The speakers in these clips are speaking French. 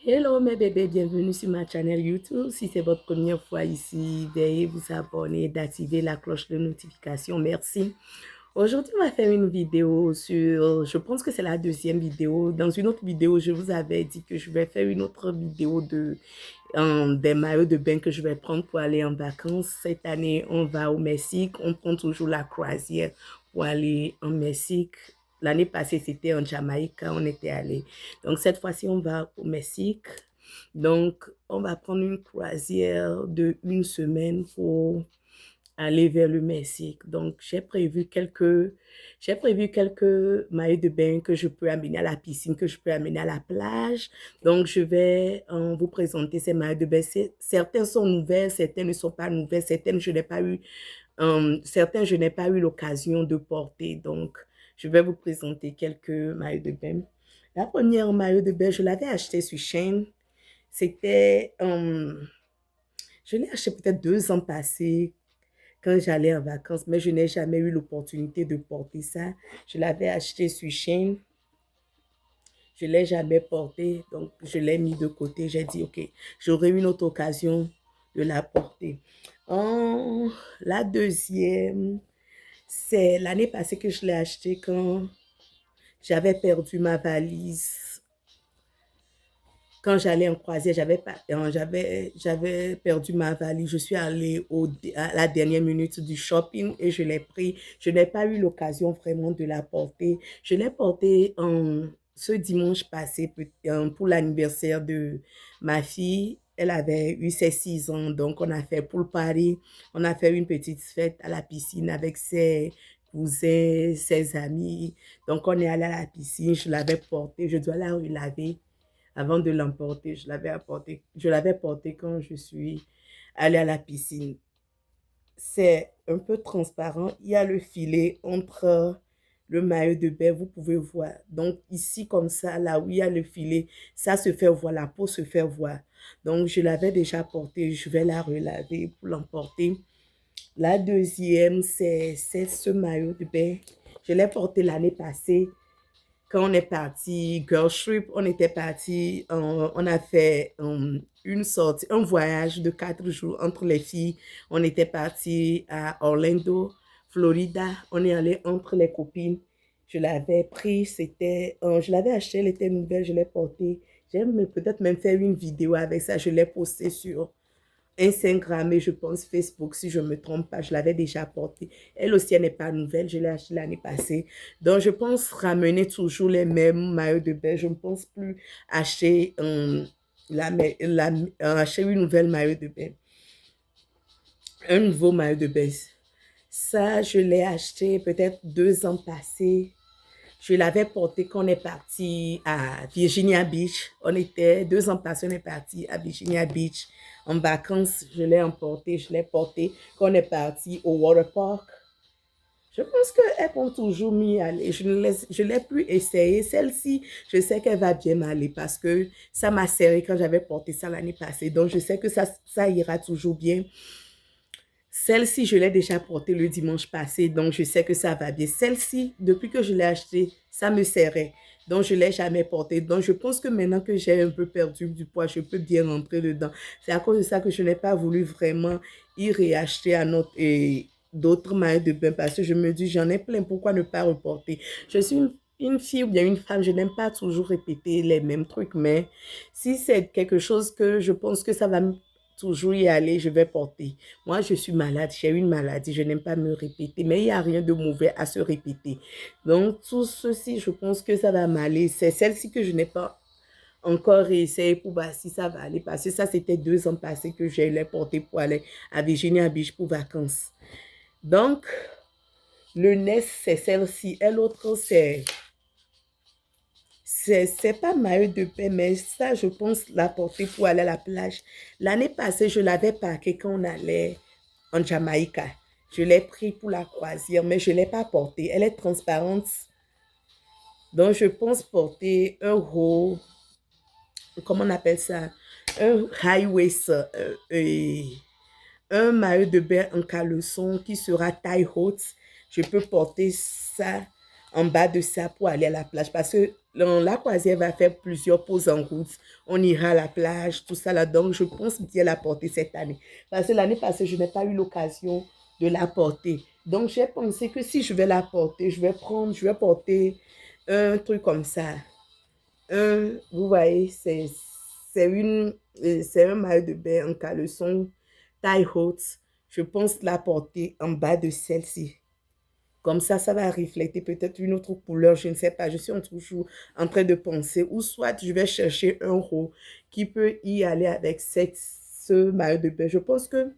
Hello mes bébés, bienvenue sur ma chaîne YouTube. Si c'est votre première fois ici, veuillez vous abonner et d'activer la cloche de notification. Merci. Aujourd'hui, on va faire une vidéo sur, je pense que c'est la deuxième vidéo. Dans une autre vidéo, je vous avais dit que je vais faire une autre vidéo des maillots de bain que je vais prendre pour aller en vacances. Cette année, on va au Mexique. On prend toujours la croisière pour aller en Mexique. L'année passée, c'était en Jamaïque quand on était allé. Donc, cette fois-ci, on va au Mexique. Donc, on va prendre une croisière de une semaine pour aller vers le Mexique. Donc, j'ai prévu quelques maillots de bain que je peux amener à la piscine, que je peux amener à la plage. Donc, je vais vous présenter ces maillots de bain. Certains sont nouvelles, certains ne sont pas nouvelles, certains je n'ai pas eu l'occasion de porter. Donc, je vais vous présenter quelques maillots de bain. La première maillot de bain, je l'avais acheté sur Shein. C'était, je l'ai acheté peut-être 2 ans passés quand j'allais en vacances, mais je n'ai jamais eu l'opportunité de porter ça. Je l'avais acheté sur Shein. Je ne l'ai jamais porté, donc je l'ai mis de côté. J'ai dit, OK, j'aurai une autre occasion de la porter. La deuxième, c'est l'année passée que je l'ai acheté quand j'avais perdu ma valise. Quand j'allais en croisière, j'avais perdu ma valise. Je suis allée à la dernière minute du shopping et je l'ai pris. Je n'ai pas eu l'occasion vraiment de la porter. Je l'ai portée ce dimanche passé pour l'anniversaire de ma fille. Elle avait eu ses 6 ans, donc on a fait pool party. On a fait une petite fête à la piscine avec ses cousins, ses amis. Donc on est allé à la piscine, je l'avais portée. Je dois la relaver avant de l'emporter. Je l'avais porté quand je suis allée à la piscine. C'est un peu transparent. Il y a le filet entre le maillot de bain, vous pouvez voir. Donc ici, comme ça, là où il y a le filet, ça se fait voir, la peau se fait voir. Donc je l'avais déjà porté, je vais la relaver pour l'emporter. La deuxième, c'est ce maillot de bain. Je l'ai porté l'année passée quand on est parti girl trip, on était parti, on a fait une sortie, un voyage de 4 jours entre les filles. On était parti à Orlando, Florida. On est allé entre les copines. Je l'avais pris, je l'avais acheté, elle était nouvelle, je l'ai portée. J'ai peut-être même fait une vidéo avec ça. Je l'ai postée sur Instagram et je pense Facebook, si je ne me trompe pas, je l'avais déjà portée. Elle aussi, elle n'est pas nouvelle, je l'ai achetée l'année passée. Donc, je pense ramener toujours les mêmes maillots de bain. Je ne pense plus acheter, acheter une nouvelle maillot de bain, un nouveau maillot de bain. Ça, je l'ai acheté peut-être 2 ans passés. Je l'avais porté quand on est parti à Virginia Beach. On était 2 ans passés, on est parti à Virginia Beach en vacances. Je l'ai emporté, je l'ai porté quand on est parti au water park. Je pense qu'elles vont toujours m'y aller. Je ne l'ai plus essayé. Celle-ci, je sais qu'elle va bien m'aller parce que ça m'a serré quand j'avais porté ça l'année passée. Donc, je sais que ça ira toujours bien. Celle-ci, je l'ai déjà portée le dimanche passé, donc je sais que ça va bien. Celle-ci, depuis que je l'ai achetée, ça me serrait. Donc, je ne l'ai jamais portée. Donc, je pense que maintenant que j'ai un peu perdu du poids, je peux bien rentrer dedans. C'est à cause de ça que je n'ai pas voulu vraiment y réacheter à d'autres maillots de bain parce que je me dis, j'en ai plein, pourquoi ne pas reporter? Je suis une fille ou bien une femme, je n'aime pas toujours répéter les mêmes trucs, mais si c'est quelque chose que je pense que ça va toujours y aller, je vais porter. Moi, je suis malade, j'ai une maladie, je n'aime pas me répéter, mais il n'y a rien de mauvais à se répéter. Donc, tout ceci, je pense que ça va m'aller. C'est celle-ci que je n'ai pas encore réessayé pour voir si ça va aller, parce que ça, c'était 2 ans passés que je l'ai porté pour aller à Virginia Beach pour vacances. Donc, le Nest, c'est celle-ci. Et l'autre, c'est pas maillot de bain, mais ça, je pense la porter pour aller à la plage. L'année passée, je l'avais packé quand on allait en Jamaïque. Je l'ai pris pour la croisière, mais je ne l'ai pas portée. Elle est transparente. Donc, je pense porter comment on appelle ça? Un high waist, un maillot de bain en caleçon qui sera taille haute. Je peux porter ça en bas de ça pour aller à la plage parce que la croisière va faire plusieurs pauses en route. On ira à la plage, tout ça là. Donc, je pense bien la porter cette année. Parce que l'année passée, je n'ai pas eu l'occasion de la porter. Donc, j'ai pensé que si je vais la porter, je vais porter un truc comme ça. Vous voyez, c'est un maillot de bain en caleçon taille haute. Je pense la porter en bas de celle-ci. Comme ça va refléter peut-être une autre couleur, je ne sais pas. Je suis toujours en train de penser. Ou soit je vais chercher un haut qui peut y aller avec ce maillot de bain. Je pense que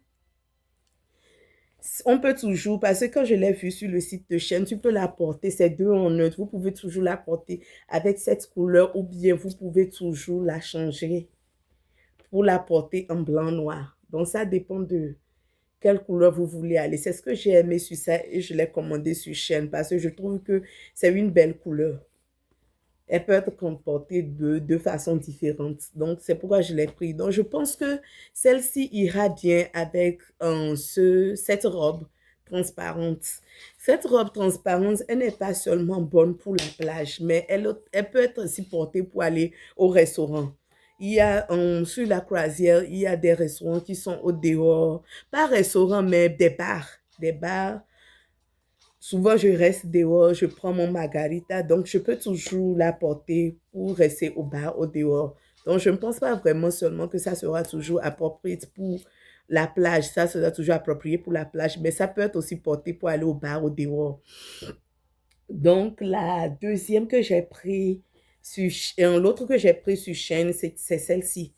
on peut toujours, parce que quand je l'ai vu sur le site de Shein, tu peux la porter, c'est deux en neutre. Vous pouvez toujours la porter avec cette couleur ou bien vous pouvez toujours la changer pour la porter en blanc-noir. Donc, ça dépend de quelle couleur vous voulez aller. C'est ce que j'ai aimé sur ça et je l'ai commandé sur Shein parce que je trouve que c'est une belle couleur. Elle peut être comportée de façon différente. Donc, c'est pourquoi je l'ai pris. Donc, je pense que celle-ci ira bien avec cette robe transparente. Cette robe transparente, elle n'est pas seulement bonne pour la plage, mais elle peut être aussi portée pour aller au restaurant. Il y a, sur la croisière, il y a des restaurants qui sont au dehors. Pas restaurants, mais des bars. Des bars. Souvent, je reste dehors, je prends mon margarita, donc je peux toujours la porter pour rester au bar, au dehors. Donc, je ne pense pas vraiment seulement que ça sera toujours approprié pour la plage, ça sera toujours approprié pour la plage, mais ça peut être aussi porté pour aller au bar, au dehors. Donc, la deuxième que j'ai pris l'autre que j'ai pris sur Shein, c'est celle-ci.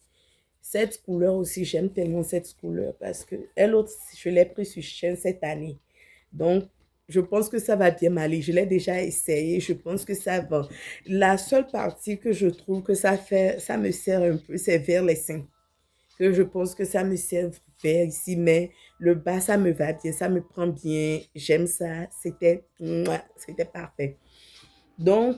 Cette couleur aussi, j'aime tellement cette couleur parce que elle autre, je l'ai pris sur Shein cette année. Donc, je pense que ça va bien m'aller. Je l'ai déjà essayé. Je pense que ça va. La seule partie que je trouve que ça me sert un peu, c'est vers les seins. Que je pense que ça me sert vers ici, mais le bas, ça me va bien. Ça me prend bien. J'aime ça. C'était parfait. Donc,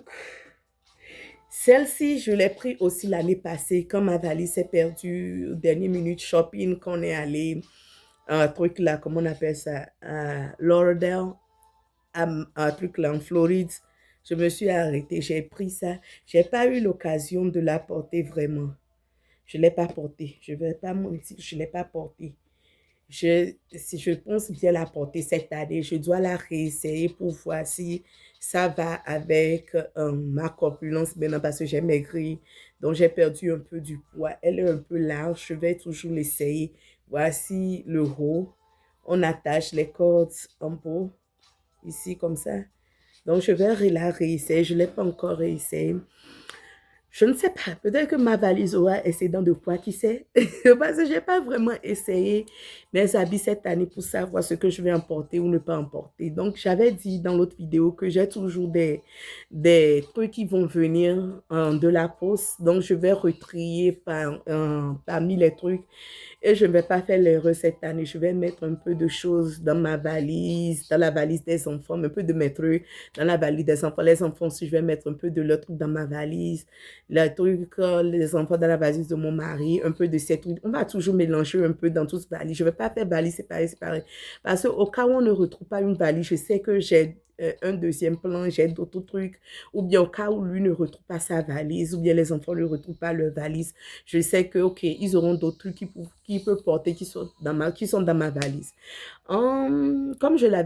celle-ci, je l'ai pris aussi l'année passée quand ma valise s'est perdue au dernier minute shopping, qu'on est allé un truc là, comment on appelle ça, à Lauderdale, un truc là en Floride. Je me suis arrêtée, j'ai pris ça. J'ai pas eu l'occasion de la porter vraiment. Je ne l'ai pas portée. Je ne vais pas mentir, je ne l'ai pas portée. Si je pense bien la porter cette année, je dois la réessayer pour voir si ça va avec ma corpulence maintenant parce que j'ai maigri. Donc, j'ai perdu un peu du poids. Elle est un peu large. Je vais toujours l'essayer. Voici le haut. On attache les cordes en haut, ici comme ça. Donc, je vais la réessayer. Je ne l'ai pas encore réessayé. Je ne sais pas, peut-être que ma valise aura excédent de poids, qui sait? Parce que je n'ai pas vraiment essayé mes habits cette année pour savoir ce que je vais emporter ou ne pas emporter. Donc, j'avais dit dans l'autre vidéo que j'ai toujours des trucs qui vont venir de la poste. Donc, je vais retrier parmi les trucs. Et je ne vais pas faire l'erreur cette année. Je vais mettre un peu de choses dans ma valise, dans la valise des enfants, un peu de mes trucs dans la valise des enfants. Les enfants aussi, je vais mettre un peu de leur truc dans ma valise. Le truc, les enfants dans la valise de mon mari, un peu de ces trucs. On va toujours mélanger un peu dans toute valise. Je ne vais pas faire valise séparée. Parce qu'au cas où on ne retrouve pas une valise, je sais que j'ai un deuxième plan, j'ai d'autres trucs, ou bien au cas où lui ne retrouve pas sa valise, ou bien les enfants ne retrouvent pas leur valise, je sais que, ok, ils auront d'autres trucs qu'ils peuvent porter, qui sont dans ma valise. Comme je l'avais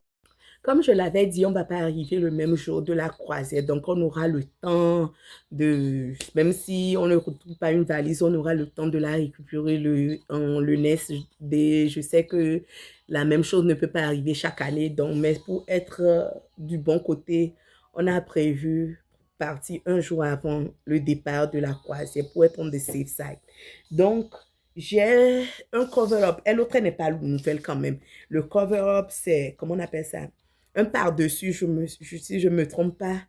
Comme je l'avais dit, on ne va pas arriver le même jour de la croisière. Donc, on aura le temps même si on ne retrouve pas une valise, on aura le temps de la récupérer le nest. Je sais que la même chose ne peut pas arriver chaque année. Donc, mais pour être du bon côté, on a prévu partir un jour avant le départ de la croisière pour être on the safe side. Donc, j'ai un cover-up. Et l'autre n'est pas nouvelle quand même. Le cover-up, c'est, comment on appelle ça? Un par-dessus, si je ne me trompe pas,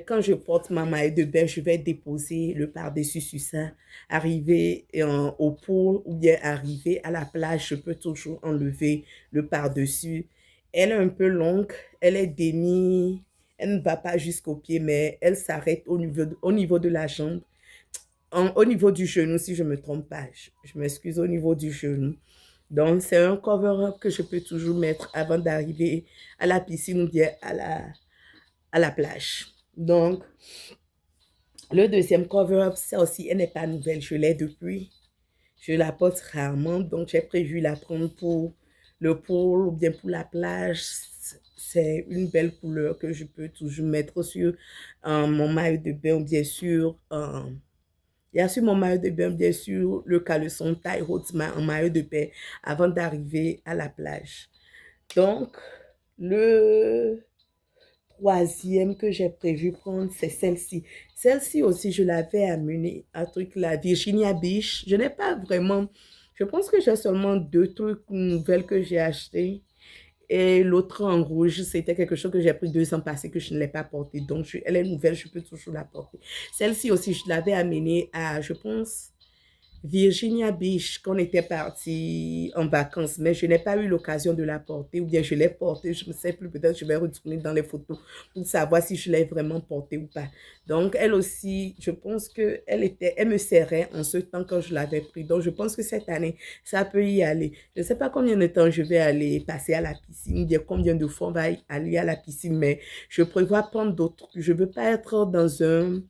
quand je porte ma maille de bain, je vais déposer le par-dessus sur ça, arriver au pool ou bien arriver à la plage, je peux toujours enlever le par-dessus. Elle est un peu longue, elle est demi, elle ne va pas jusqu'au pied, mais elle s'arrête au niveau de la jambe, au niveau du genou, si je ne me trompe pas. Je m'excuse, au niveau du genou. Donc, c'est un cover-up que je peux toujours mettre avant d'arriver à la piscine ou bien à la plage. Donc, Le deuxième cover-up, ça aussi, elle n'est pas nouvelle. Je l'ai depuis. Je la porte rarement, donc j'ai prévu la prendre pour le pôle ou bien pour la plage. C'est une belle couleur que je peux toujours mettre sur mon maillot de bain, bien sûr. Il y a sur mon maillot de bain, bien sûr, le caleçon taille haute en maillot de bain avant d'arriver à la plage. Donc, le troisième que j'ai prévu prendre, c'est celle-ci. Celle-ci aussi, je l'avais amenée, un truc, la Virginia Beach. Je n'ai pas vraiment, je pense que j'ai seulement deux trucs nouvelles que j'ai achetés. Et l'autre en rouge, c'était quelque chose que j'ai pris 2 ans passés que je ne l'ai pas porté. Donc, elle est nouvelle, je peux toujours la porter. Celle-ci aussi, je l'avais amenée à, je pense, Virginia Beach, qu'on était parti en vacances, mais je n'ai pas eu l'occasion de la porter, ou bien je l'ai portée, je ne sais plus, peut-être je vais retourner dans les photos pour savoir si je l'ai vraiment portée ou pas. Donc, elle aussi, je pense elle me serrait en ce temps quand je l'avais pris. Donc, je pense que cette année, ça peut y aller. Je ne sais pas combien de temps je vais aller passer à la piscine, ou bien combien de fois on va aller à la piscine, mais je prévois prendre d'autres. Je ne veux pas être dans un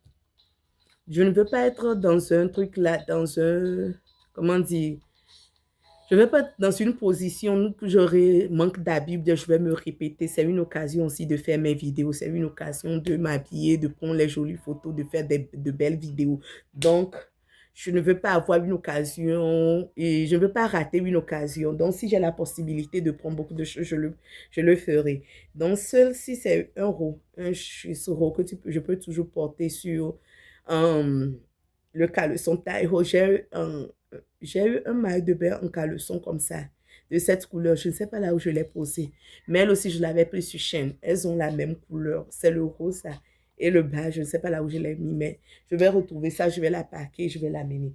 je ne veux pas être dans un truc là, dans un, comment dire, je ne veux pas être dans une position où j'aurai manque d'habits, je vais me répéter. C'est une occasion aussi de faire mes vidéos, c'est une occasion de m'habiller, de prendre les jolies photos, de faire de belles vidéos. Donc, je ne veux pas avoir une occasion et je ne veux pas rater une occasion. Donc, si j'ai la possibilité de prendre beaucoup de choses, je le ferai. Donc, seul si c'est un roux, un chusseau que je peux toujours porter sur euh, le caleçon taille haut. J'ai eu un maillot de bain en caleçon comme ça, de cette couleur. Je ne sais pas là où je l'ai posé, mais elle aussi, je l'avais pris sur chaîne. Elles ont la même couleur. C'est le rose, ça. Et le bas, je ne sais pas là où je l'ai mis, mais je vais retrouver ça, je vais la paquer, je vais l'amener.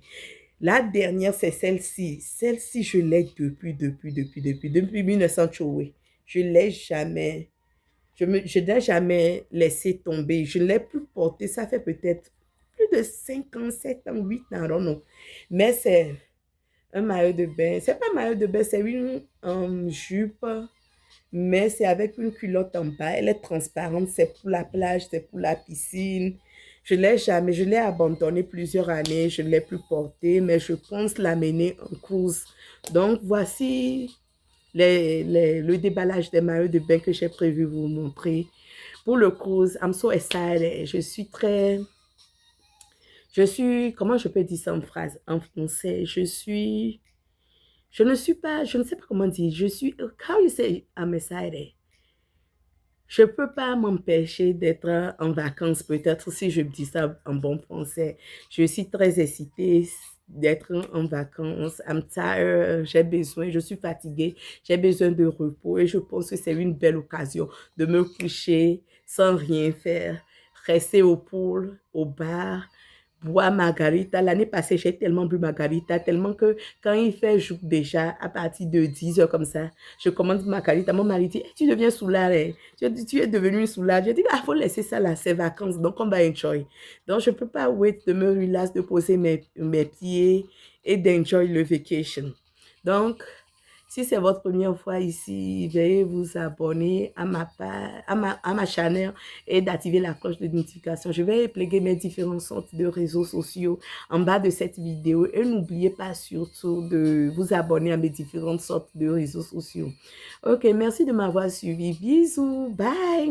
La dernière, c'est celle-ci. Celle-ci, je l'ai depuis 1900 Choué. Je ne l'ai jamais, je n'ai jamais laissé tomber. Je ne l'ai plus portée. Ça fait peut-être plus de 5 ans, 7 ans, 8 ans, non. Mais c'est un maillot de bain. C'est pas un maillot de bain, c'est une jupe, mais c'est avec une culotte en bas. Elle est transparente, c'est pour la plage, c'est pour la piscine. Je l'ai abandonné plusieurs années, je ne l'ai plus porté, mais je pense l'amener en cruise. Donc, voici le déballage des maillots de bain que j'ai prévu vous montrer. Pour le cruise, I'm so excited. Comment je peux dire ça en phrase, en français? Je ne sais pas comment dire, how you say I'm excited? Je ne peux pas m'empêcher d'être en vacances, peut-être si je dis ça en bon français. Je suis très excitée d'être en vacances. I'm tired, je suis fatiguée, j'ai besoin de repos et je pense que c'est une belle occasion de me coucher sans rien faire, rester au pool, au bar, boire margarita. L'année passée, j'ai tellement bu margarita, tellement que quand il fait jour déjà, à partir de 10 heures comme ça, je commande margarita. Mon mari dit, tu deviens soulard. Tu es devenu soulard. Je dis, il faut laisser ça là, c'est vacances, donc on va enjoy. Donc, je ne peux pas wait de me relax, de poser mes pieds et d'enjoy le vacation. Donc, si c'est votre première fois ici, veuillez vous abonner à à ma chaîne et d'activer la cloche de notification. Je vais plugger mes différentes sortes de réseaux sociaux en bas de cette vidéo et n'oubliez pas surtout de vous abonner à mes différentes sortes de réseaux sociaux. Ok, merci de m'avoir suivi. Bisous, bye!